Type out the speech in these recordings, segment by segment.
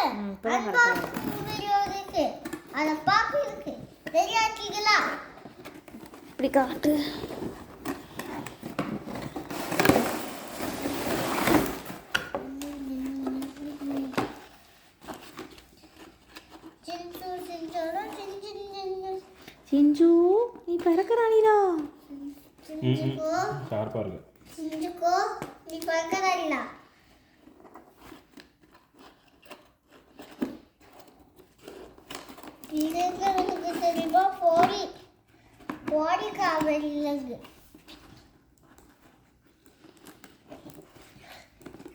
Unboxing video இருக்கு. அத பாக்குறதுக்கு ரெடியா இருக்கீங்களா? இப்படி காட்டு. சிஞ்சு நீ பறக்கறானிடா. ஷார்ப்பா இருக்கு. சிஞ்சுக்கோ நீ பறக்கறானிடா. இதுக்கு எனக்கு தெரியுமா பாடி காவல் இல்லைங்க.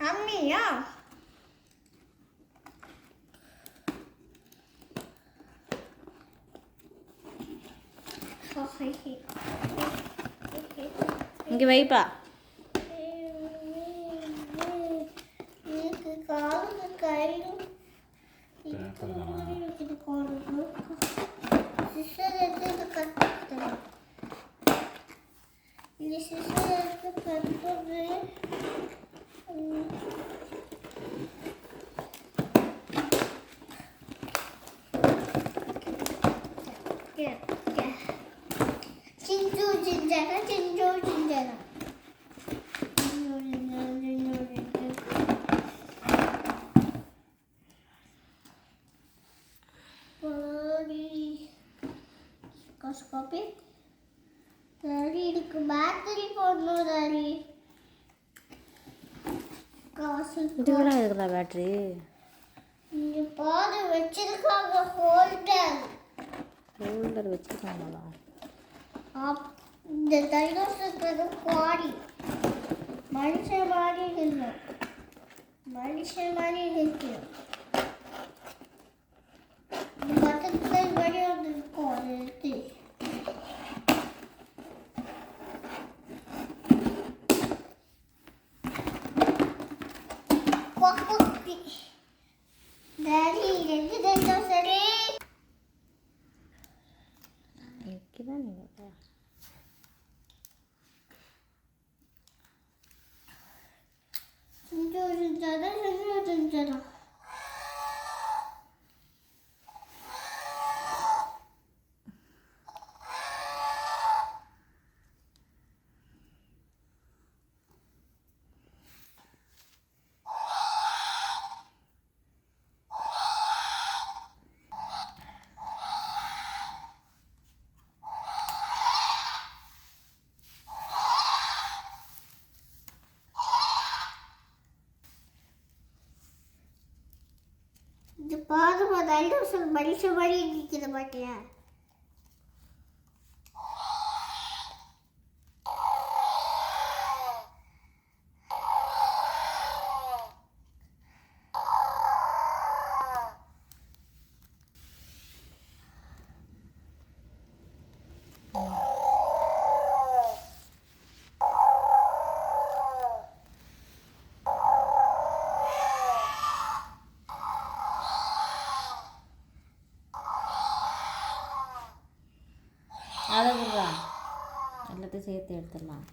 அம்மியா இங்கே வைப்பா. இதுக்கு காலும் கையும் சிஸ்டர் எடுத்து கட்டுறேன். இந்த சிஸ்டர் எடுத்து கட்டுறது சிஞ்சு சிஞ்சனா சிஞ்சு சிஞ்சனா Copy. Daddy, இதுக்கு பேட்டரி போடணும் டாடி. காசு இதுக்குடா இருக்குதா பேட்டரி? இங்க பாரு வச்சிருக்காங்க ஹோல்டர் வச்சிருக்காங்களா? இந்த டைனோசருக்கு பாடி மனுஷன் மாதிரி இல்லை. மனுஷன் மாதிரி இருக்கு. பக்கத்துல மாதிரி ஒன்று இருக்கும். அது இருக்கு. Daddy, ரெண்டு டைனோசர் இங்கதான் நீங்க செஞ்சோம். இது பாருமா டைனோசர் மனுஷன் மாதிரி நிற்கிற மாட்டியா? அதை விடுறா, எல்லாத்தையும் சேர்த்து எடுத்துடலாம்.